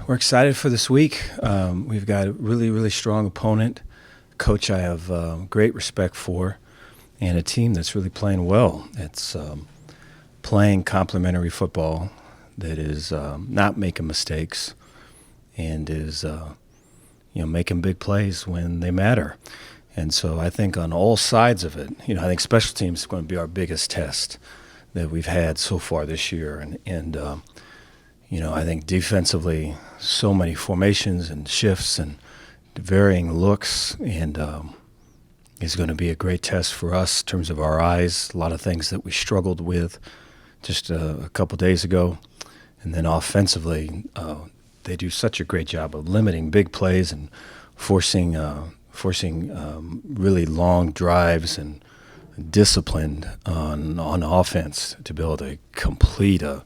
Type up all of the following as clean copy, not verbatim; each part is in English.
We're excited for this week. We've got a really, really strong opponent, coach I have great respect for, and a team that's really playing well. It's playing complementary football that is not making mistakes and is making big plays when they matter. And so I think on all sides of it, I think special teams is going to be our biggest test that we've had so far this year. And I think defensively, so many formations and shifts and varying looks, and is going to be a great test for us in terms of our eyes. A lot of things that we struggled with just a couple days ago. And then offensively, they do such a great job of limiting big plays and forcing really long drives and disciplined on offense to be able to complete a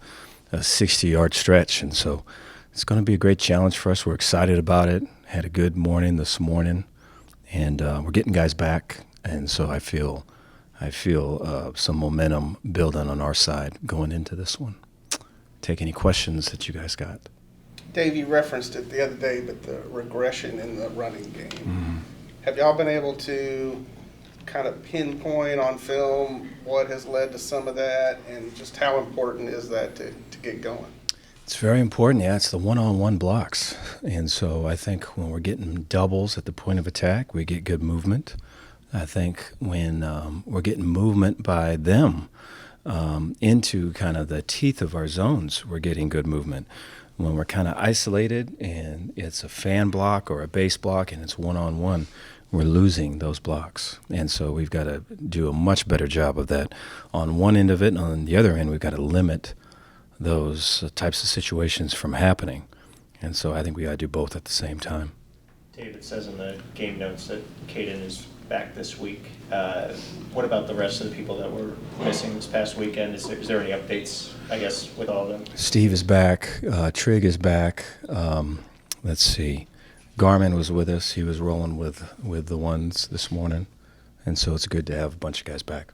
60-yard stretch. And so it's going to be a great challenge for us. We're excited about it. Had a good morning this morning, and we're getting guys back. And so I feel some momentum building on our side going into this one. Take any questions that you guys got. Dave, you referenced it the other day, but the regression in the running game. Mm-hmm. Have y'all been able to kind of pinpoint on film what has led to some of that, and just how important is that to get going? It's very important. Yeah, it's the one-on-one blocks. And so I think when we're getting doubles at the point of attack, we get good movement. I think when we're getting movement by them into kind of the teeth of our zones, we're getting good movement. When we're kind of isolated and it's a fan block or a base block and it's one-on-one, we're losing those blocks. And so we've got to do a much better job of that on one end of it. And on the other end, we've got to limit those types of situations from happening. And so I think we got to do both at the same time. David says in the game notes that Caden is back this week. What about the rest of the people that were missing this past weekend? Is there any updates, I guess, with all of them? Steve is back. Trigg is back. Let's see. Garmin was with us. He was rolling with the ones this morning. And so it's good to have a bunch of guys back.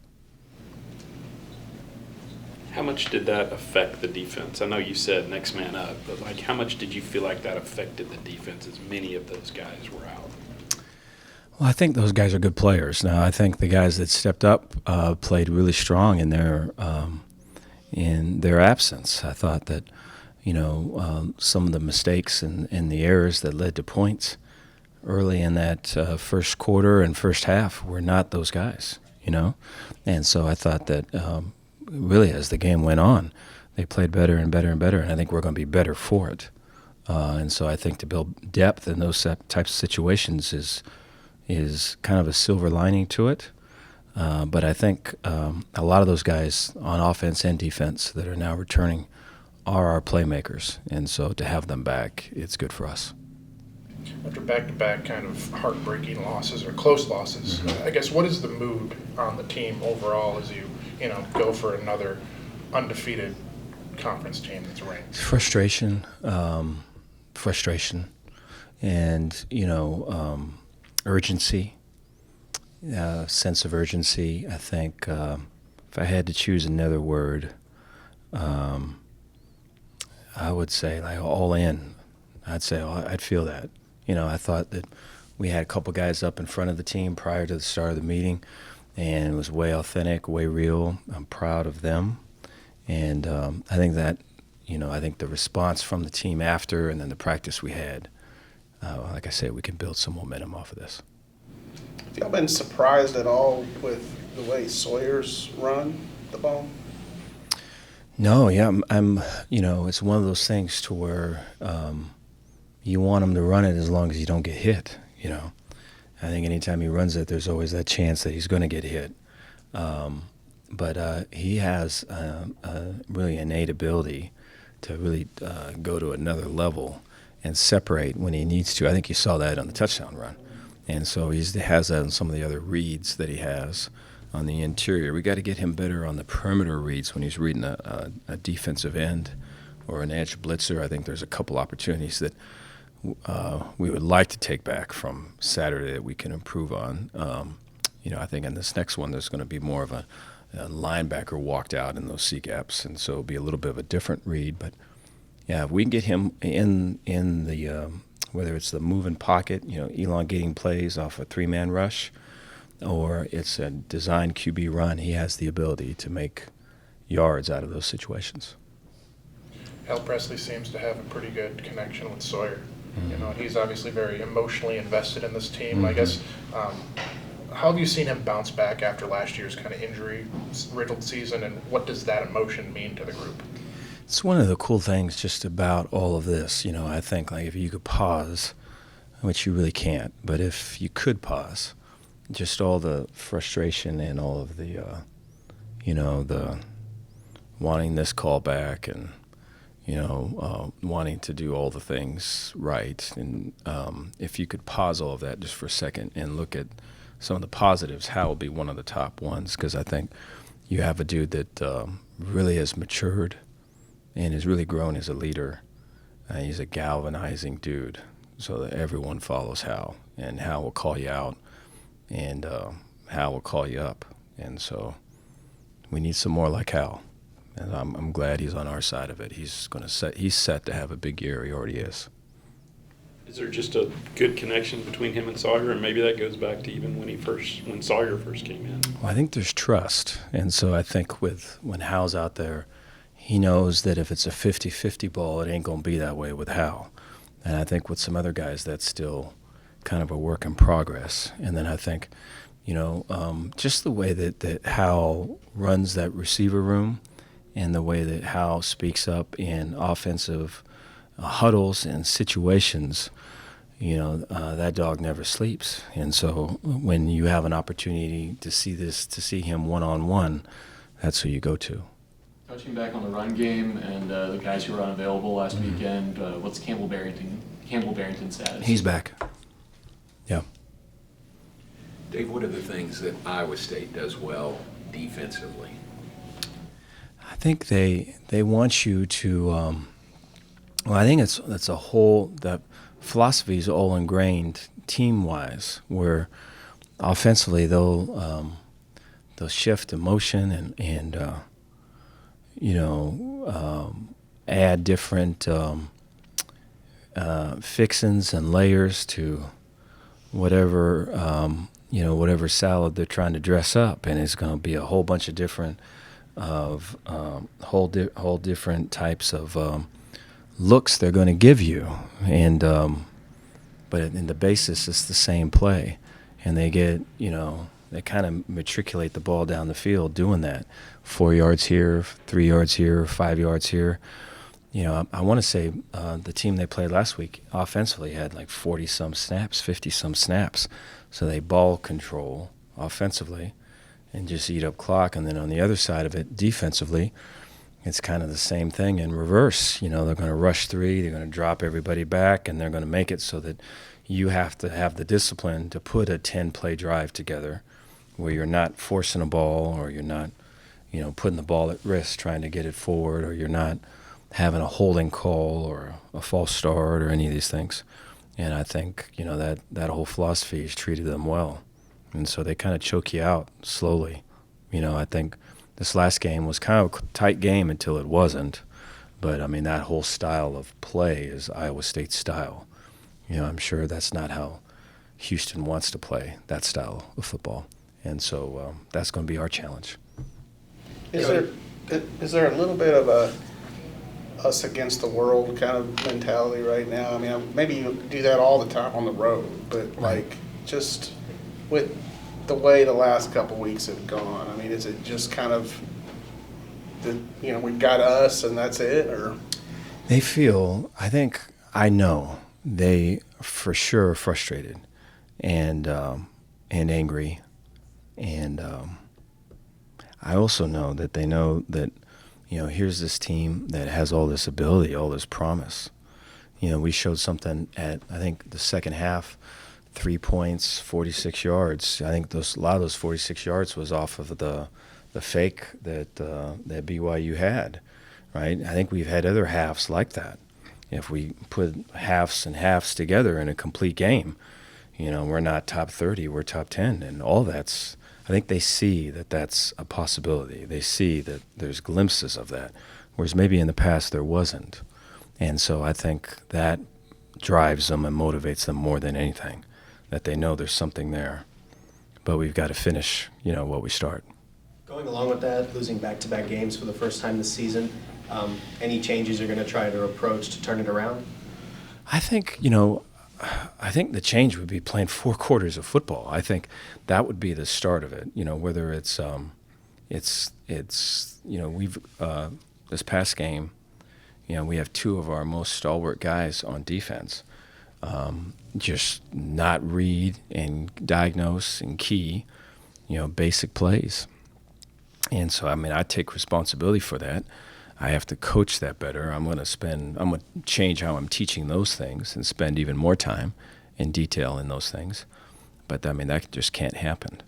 How much did that affect the defense? I know you said next man up, but how much did you feel like that affected the defense as many of those guys were out? Well, I think those guys are good players. Now, I think the guys that stepped up played really strong in their absence. I thought that, some of the mistakes and the errors that led to points early in that first quarter and first half were not those guys, And so I thought that really as the game went on, they played better and better and better, and I think we're going to be better for it. And so I think to build depth in those types of situations is kind of a silver lining to it. But I think a lot of those guys on offense and defense that are now returning are our playmakers. And so to have them back, it's good for us. After back-to-back kind of heartbreaking losses or close losses, I guess what is the mood on the team overall as you go for another undefeated conference team that's ranked? Frustration, and, urgency, sense of urgency. I think if I had to choose another word, I would say all in. I'd feel that. I thought that we had a couple guys up in front of the team prior to the start of the meeting, and it was way authentic, way real. I'm proud of them. And I think that, I think the response from the team after and then the practice we had, like I said, we can build some momentum off of this. Have y'all been surprised at all with the way Sawyer's run the ball? No, yeah, I'm it's one of those things to where you want him to run it as long as you don't get hit, I think anytime he runs it, there's always that chance that he's going to get hit. But he has a really innate ability to really go to another level and separate when he needs to. I think you saw that on the touchdown run. And so he has that on some of the other reads that he has on the interior. We got to get him better on the perimeter reads when he's reading a defensive end or an edge blitzer. I think there's a couple opportunities that we would like to take back from Saturday that we can improve on. I think in this next one there's going to be more of a linebacker walked out in those C gaps, and so it'll be a little bit of a different read. But Yeah, if we can get him in the whether it's the moving pocket, elongating plays off a three-man rush, or it's a designed QB run, he has the ability to make yards out of those situations. Al Presley seems to have a pretty good connection with Sawyer. And he's obviously very emotionally invested in this team. I guess, how have you seen him bounce back after last year's kind of injury-riddled season, and what does that emotion mean to the group? It's one of the cool things just about all of this. I think like if you could pause, which you really can't, but if you could pause, just all the frustration and all of the, the wanting this call back and, wanting to do all the things right. And if you could pause all of that just for a second and look at some of the positives, Hal will be one of the top ones, because I think you have a dude that really has matured and has really grown as a leader. He's a galvanizing dude, so that everyone follows Hal, and Hal will call you out, and Hal will call you up. And so we need some more like Hal. And I'm glad he's on our side of it. He's set to have a big year. He already is. Is there just a good connection between him and Sawyer, and maybe that goes back to even when Sawyer first came in? Well, I think there's trust, and so I think when Hal's out there, he knows that if it's a 50-50 ball, it ain't going to be that way with Hal. And I think with some other guys, that's still kind of a work in progress. And then I think, just the way that Hal runs that receiver room, and the way that Hal speaks up in offensive huddles and situations, that dog never sleeps. And so when you have an opportunity to see him one-on-one, that's who you go to. Touching back on the run game and the guys who were unavailable last weekend, what's Campbell Barrington's status? He's back. Yeah. Dave, what are the things that Iowa State does well defensively? I think they want you to. I think that's a whole that philosophy is all ingrained team-wise, where offensively they'll shift emotion and add different fixins and layers to whatever salad they're trying to dress up, and it's going to be a whole bunch of different whole different types of looks they're going to give you, and but in the basis it's the same play, and they get they kind of matriculate the ball down the field doing that, 4 yards here, 3 yards here, 5 yards here. I want to say the team they played last week offensively had like 40-some snaps, 50-some snaps, so they ball control offensively and just eat up clock. And then on the other side of it, defensively, it's kind of the same thing in reverse. They're going to rush three, they're going to drop everybody back, and they're going to make it so that you have to have the discipline to put a 10-play drive together where you're not forcing a ball, or you're not, putting the ball at risk trying to get it forward, or you're not having a holding call or a false start or any of these things. And I think, that whole philosophy has treated them well. And so they kind of choke you out slowly. I think this last game was kind of a tight game until it wasn't. But, that whole style of play is Iowa State's style. I'm sure that's not how Houston wants to play, that style of football. And so that's going to be our challenge. Is there a little bit of a us against the world kind of mentality right now? Maybe you do that all the time on the road, but just with the way the last couple weeks have gone, is it just kind of we've got us and that's it, or? They feel, I know they for sure are frustrated and angry, and I also know that they know that here's this team that has all this ability, all this promise. We showed something at, I think, the second half, 3 points, 46 yards. I think a lot of those 46 yards was off of the fake that BYU had, right? I think we've had other halves like that. If we put halves and halves together in a complete game, we're not top 30, we're top 10, and all that's. I think they see that that's a possibility. They see that there's glimpses of that, whereas maybe in the past there wasn't. And so I think that drives them and motivates them more than anything, that they know there's something there. But we've got to finish, what we start. Going along with that, losing back-to-back games for the first time this season, any changes you're going to try to approach to turn it around? I think, I think the change would be playing 4 quarters of football. I think that would be the start of it. Whether it's we've this past game, we have 2 of our most stalwart guys on defense, just not read and diagnose and key, basic plays. And so, I take responsibility for that. I have to coach that better. I'm going to change how I'm teaching those things and spend even more time in detail in those things. But that just can't happen.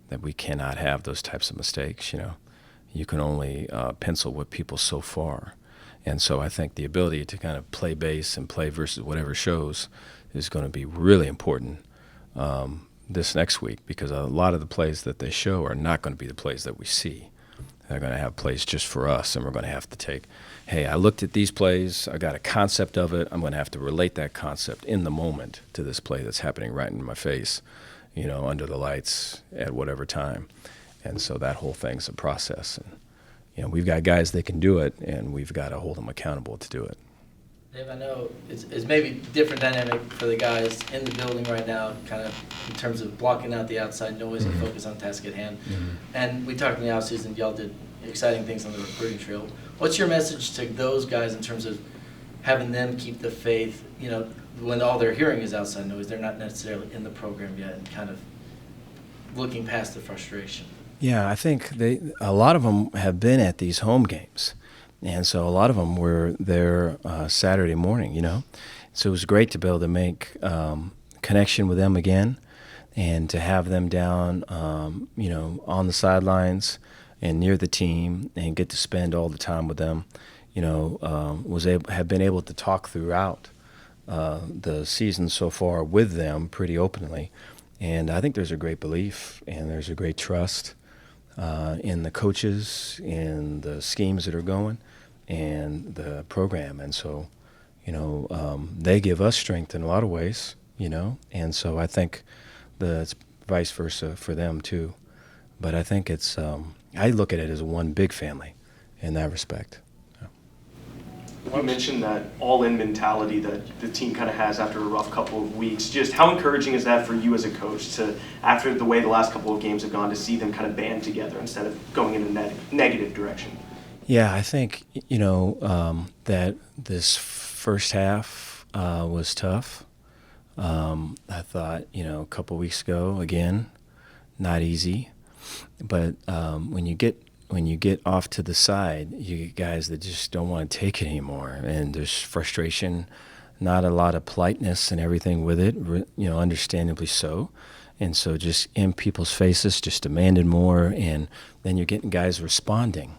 That we cannot have those types of mistakes, You can only pencil with people so far. And so I think the ability to kind of play base and play versus whatever shows is going to be really important this next week, because a lot of the plays that they show are not going to be the plays that we see. They're going to have plays just for us, and we're going to have to take, hey, I looked at these plays, I got a concept of it, I'm going to have to relate that concept in the moment to this play that's happening right in my face, under the lights at whatever time. And so that whole thing's a process. And, we've got guys that can do it, and we've got to hold them accountable to do it. Dave, I know it's maybe different dynamic for the guys in the building right now, kind of in terms of blocking out the outside noise and focus on task at hand. And we talked in the offseason, y'all did exciting things on the recruiting trail. What's your message to those guys in terms of having them keep the faith, when all they're hearing is outside noise, they're not necessarily in the program yet, and kind of looking past the frustration? Yeah, I think a lot of them have been at these home games. And so a lot of them were there Saturday morning, So it was great to be able to make connection with them again, and to have them down, on the sidelines and near the team, and get to spend all the time with them. Have been able to talk throughout the season so far with them pretty openly. And I think there's a great belief and there's a great trust in the coaches, in the schemes that are going, and the program. And so, they give us strength in a lot of ways, and so I think it's vice versa for them too. But I think it's, I look at it as one big family in that respect. You mentioned that all-in mentality that the team kind of has after a rough couple of weeks. Just how encouraging is that for you as a coach to, after the way the last couple of games have gone, to see them kind of band together instead of going in a negative direction? Yeah, I think, that this first half was tough. I thought, a couple weeks ago, again, not easy. But when you get off to the side, you get guys that just don't want to take it anymore, and there's frustration, not a lot of politeness and everything with it, understandably so. And so just in people's faces, just demanded more, and then you're getting guys responding.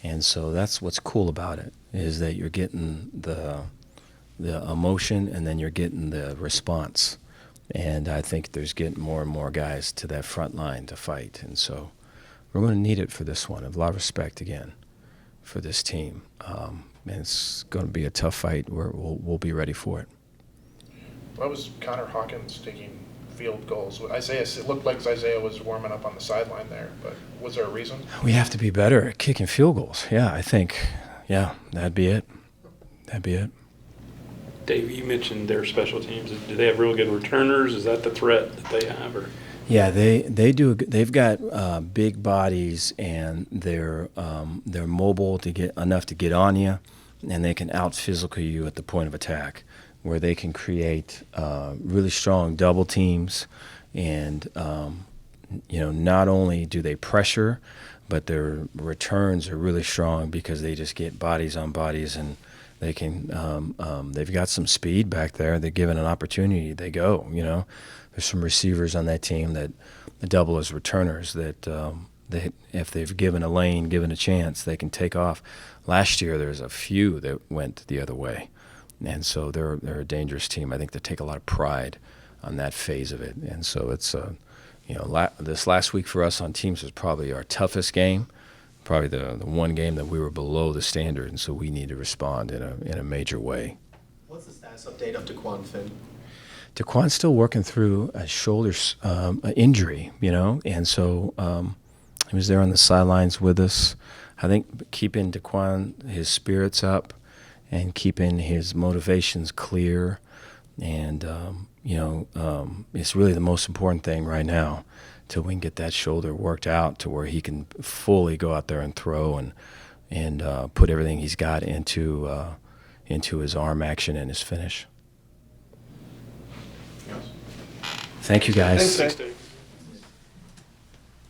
And so that's what's cool about it, is that you're getting the emotion, and then you're getting the response. And I think there's getting more and more guys to that front line to fight. And so we're going to need it for this one. A lot of respect, again, for this team. And it's going to be a tough fight. We'll be ready for it. Why was Connor Hawkins taking field goals? It looked like Isaiah was warming up on the sideline there, but was there a reason? We have to be better at kicking field goals. Yeah, I think, that'd be it. Dave, you mentioned their special teams. Do they have real good returners? Is that the threat that they have? Or? Yeah, they do. They've got big bodies, and they're mobile to get enough to get on you, and they can out physical you at the point of attack, where they can create really strong double teams, and not only do they pressure, but their returns are really strong because they just get bodies on bodies, and they can. They've got some speed back there. They're given an opportunity, they go. There's some receivers on that team that double as returners that if they've given a lane, given a chance, they can take off. Last year, there's a few that went the other way, and so they're a dangerous team. I think they take a lot of pride on that phase of it, and so it's this last week for us on teams was probably our toughest game probably the one game that we were below the standard, and so we need to respond in a major way. What's the status update of DeQuan Finn? DeQuan's still working through a shoulder injury, and so he was there on the sidelines with us. I think keeping DeQuan, his spirits up and keeping his motivations clear, and it's really the most important thing right now, till we can get that shoulder worked out to where he can fully go out there and throw and put everything he's got into his arm action and his finish. Thank you, guys. Thanks, Thanks, Dave.